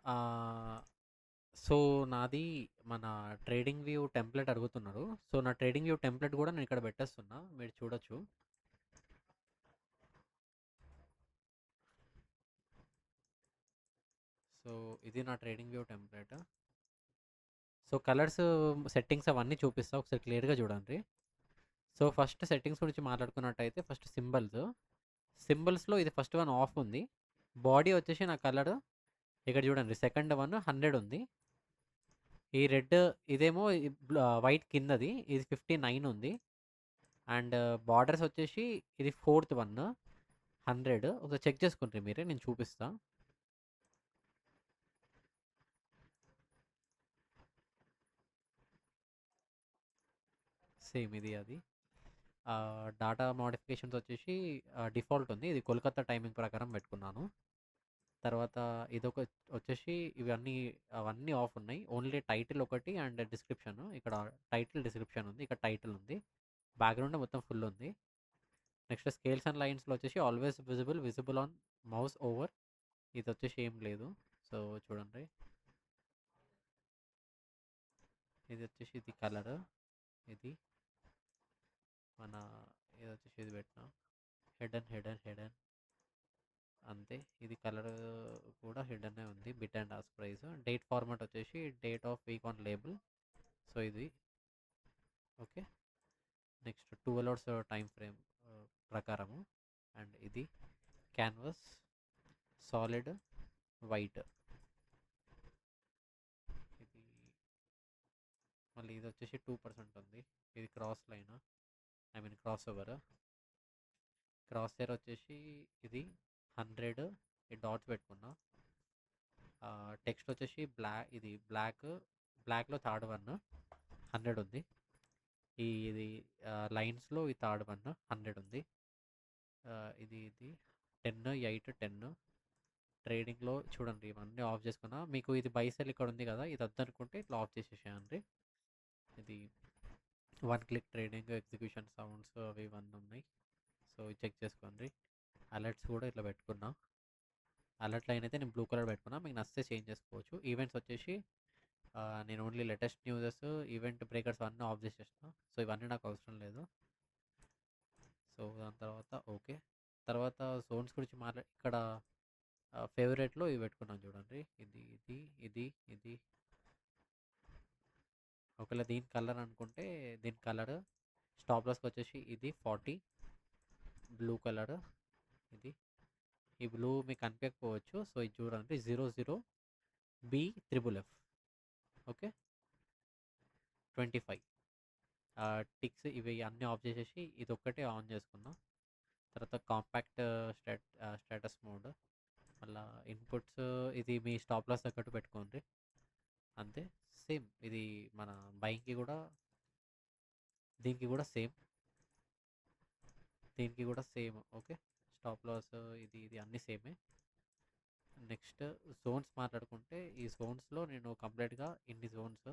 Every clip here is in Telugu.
ఆహ్, సో, నాది మన ట్రేడింగ్ వ్యూ టెంప్లేట్ అడుగుతున్నారు. సో, నా ట్రేడింగ్ వ్యూ టెంప్లేట్ గూడా నేను ఇక్కడ పెట్టేస్తున్నా. మీరు చూడొచ్చు. సో, ఇది నా trading view template. So, colours settings అవన్నీ చూపిస్తా. ఒకసారి క్లియర్‌గా చూడండి. సో, ఫస్ట్ సెట్టింగ్స్ గురించి మాట్లాడుకున్నట్టయితే ఫస్ట్ సింబల్స్. సింబల్స్‌లో ఇది ఫస్ట్ వన్ ఆఫ్ ఉంది. బాడీ వచ్చేసి నా కలర్ ఇక్కడ చూడండి సెకండ్ వన్ 100 ఉంది. ఈ రెడ్ ఇదేమో వైట్ కిందది. ఇది 59 ఉంది. అండ్ బార్డర్స్ వచ్చేసి ఇది ఫోర్త్ వన్ 100. ఒకసారి చెక్ చేసుకుంటారు మీరే, నేను చూపిస్తా. సేమ్ ఇది అది. డాటా మోడిఫికేషన్స్ వచ్చేసి డిఫాల్ట్ ఉంది. ఇది కోల్కతా టైమింగ్ ప్రకారం పెట్టుకున్నాను. తర్వాత ఇదొక వచ్చేసి ఇవన్నీ అవన్నీ ఆఫ్ ఉన్నాయి. ఓన్లీ టైటిల్ ఒకటి అండ్ డిస్క్రిప్షన్. ఇక్కడ టైటిల్ డిస్క్రిప్షన్ ఉంది. ఇక్కడ టైటిల్ ఉంది. బ్యాక్గ్రౌండ్ మొత్తం ఫుల్ ఉంది. నెక్స్ట్ స్కేల్స్ అండ్ లైన్స్లో వచ్చేసి always visible on mouse over. ఇది వచ్చేసి ఏం లేదు. సో చూడండి, ఇది వచ్చేసి ఇది కలర్. ఇది మన ఇది వచ్చేసి ఇది పెట్టిన హెడ్ అండ్ అంతే. ఇది కలర్ కూడా హిడెనే ఉంది. Bid and ask price. Date format వచ్చేసి date of week on label. So ఇది okay. Next 12 hours time frame ప్రకారము. అండ్ ఇది క్యాన్వస్ సాలిడ్ వైట్. ఇది మళ్ళీ ఇది వచ్చేసి 2% ఉంది. ఇది cross line, I mean cross over. Cross hair వచ్చేసి ఇది 100. ఈ డాట్స్ పెట్టుకున్నా. టెక్స్ట్ వచ్చేసి ఇది బ్లాక్లో థర్డ్ వన్ 100 ఉంది. ఇది లైన్స్లో ఈ థర్డ్ వన్ 100 ఉంది. ఇది 10 8 10. ట్రేడింగ్లో చూడండి ఇవన్నీ ఆఫ్ చేసుకున్నా. మీకు ఇది బైసెల్ ఇక్కడ ఉంది కదా, ఇది వద్దనుకుంటే ఇట్లా ఆఫ్ చేసేసేయండి. ఇది one click trading execution sounds అవి ఇవన్నీ ఉన్నాయి. సో ఇది చెక్ చేసుకోండి. అలర్ట్స్ కూడా ఇట్లా పెట్టుకున్నా. అలర్ట్ లైన్ అయితే నేను బ్లూ కలర్ పెట్టుకున్నా. మీకు నచ్చితే చేంజ్ చేసుకోవచ్చు. ఈవెంట్స్ వచ్చేసి నేను only latest newses event breakers అన్నీ ఆఫ్ చేసేసిన. సో ఇవన్నీ నాకు అవసరం లేదు. సో దాని తర్వాత ఓకే. తర్వాత జోన్స్ గురించి ఇక్కడ ఫేవరెట్లో ఇవి పెట్టుకున్నాను చూడండి. ఇది ఒకవేళ దీని కలర్ అనుకుంటే దీని కలర్ స్టాప్ లాస్కి వచ్చేసి ఇది 40 బ్లూ కలర్. ఇది ఈ బ్లూ మీకు కనిపించకపోవచ్చు. సో ఇది చూడండి 00B ఓకే 25 టిక్స్ ఇవి అన్నీ ఆఫ్ చేసేసి ఇది ఒక్కటే ఆన్ చేసుకున్నాం. తర్వాత కాంపాక్ట్ స్టేటస్ మోడ్. మళ్ళీ ఇన్పుట్స్ ఇది మీ స్టాప్ లాస్ తగ్గట్టు పెట్టుకోండి. అంతే. సేమ్ ఇది మన బైక్కి కూడా దీనికి కూడా సేమ్ దీనికి కూడా సేమ్ ఓకే. స్టాప్ లాస్ ఇది అన్నీ సేమే. నెక్స్ట్ జోన్స్ మాట్లాడుకుంటే ఈ జోన్స్లో నేను కంప్లీట్గా ఇన్ని జోన్స్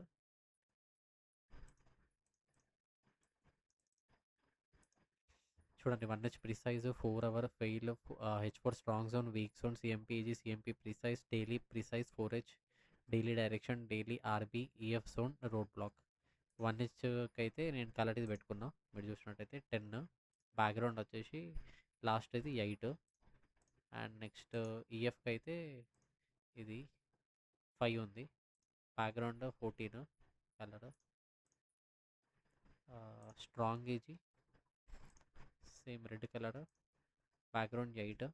చూడండి. 1H precise 4 hour fail, H4 strong zone, weak zone, C M P G, C M P precise, daily precise 4H, daily direction, daily R B, E F zone, road block. 1Hకి అయితే నేను కలర్ ఇది పెట్టుకున్నా. మీరు చూసినట్టయితే 10. బ్యాక్గ్రౌండ్ వచ్చేసి లాస్ట్ ఇది 8. అండ్ నెక్స్ట్ ఈఎఫ్కి అయితే ఇది 5 ఉంది. Background 14 colour. స్ట్రాంగ్ ఏజీ same red colour. Background 8.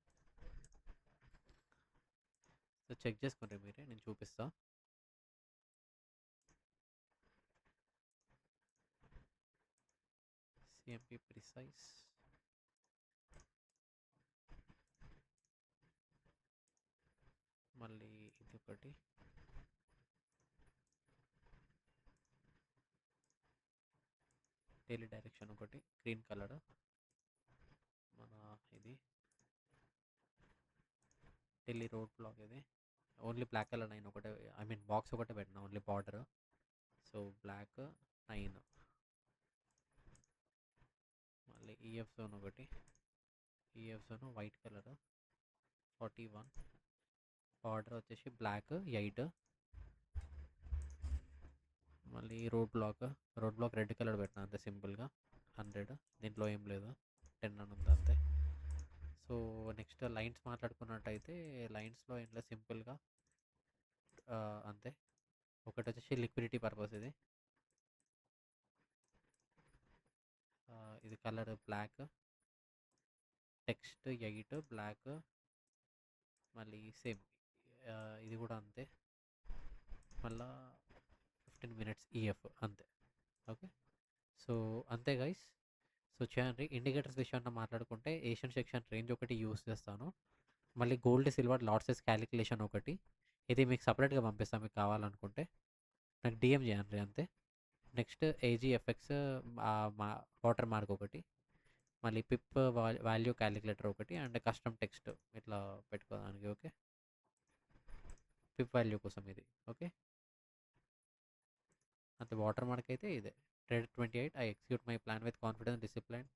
So check చేసుకుంటే మీరే, నేను చూపిస్తా. సిఎంపీ ప్రిసైజ్ మళ్ళీ ఇది ఒకటి. డైలీ డైరెక్షన్ ఒకటి గ్రీన్ కలర్. మన ఇది ఢిల్లీ రోడ్ బ్లాక్. ఇది ఓన్లీ బ్లాక్ కలర్ 9 ఒకటే, ఐ మీన్ బాక్స్ ఒకటే పెట్టిన ఓన్లీ బార్డర్. So black 9. మళ్ళీ ఈఎఫ్ జోన్ ఒకటి. EF zone white colour 41. Border వచ్చేసి బ్లాక్ 8, మళ్ళీ రోడ్ బ్లాక్ రెడ్ కలర్ పెట్టిన అంతే సింపుల్గా 100. దీంట్లో ఏం లేదు, 10 అని ఉంది అంతే. సో నెక్స్ట్ లైన్స్ మాట్లాడుకున్నట్టయితే లైన్స్లో ఏం లేదు, సింపుల్గా అంతే. ఒకటి వచ్చేసి లిక్విడిటీ పర్పస్ ఇది కలర్ బ్లాక్, టెక్స్ట్ 8 బ్లాక్, మళ్ళీ సేమ్ ఇది కూడా అంతే, మళ్ళా 15 minutes ఈఎఫ్ అంతే. ఓకే, సో అంతే గైస్. సో చేయండి. ఇండికేటర్స్ విషయాన్ని మాట్లాడుకుంటే ఏషియన్ సెక్షన్ రేంజ్ ఒకటి యూస్ చేస్తాను, మళ్ళీ గోల్డ్ సిల్వర్ లాట్సెస్ క్యాలిక్యులేషన్ ఒకటి, ఇది మీకు సపరేట్గా పంపిస్తాను మీకు కావాలనుకుంటే, నాకు డిఎం చేయండి అంతే. నెక్స్ట్ ఏజీఎఫ్ఎక్స్ మా వాటర్ మార్క్ ఒకటి, మళ్ళీ పిప్ వాల్యూ క్యాలిక్యులేటర్ ఒకటి, అండ్ కస్టమ్ టెక్స్ట్ ఇట్లా పెట్టుకోవడానికి. ఓకే, పిప్ వాల్యూ కోసం ఇది. ఓకే, అంతే. వాటర్ మార్క్ అయితే ఇదే. Trade 28, I execute my plan with confidence discipline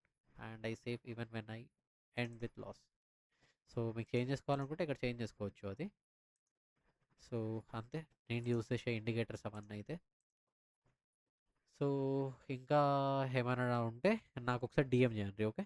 and I safe even when I end with loss. So మీకు చేంజ్ చేసుకోవాలనుకుంటే ఇక్కడ చేంజ్ చేసుకోవచ్చు అది. సో అంతే, నేను యూస్ చేసే ఇండికేటర్స్ అవన్నీ అయితే. సో ఇంకా ఏమైనా ఉంటే నాకు ఒకసారి డిఎం చేయండి. ఓకే.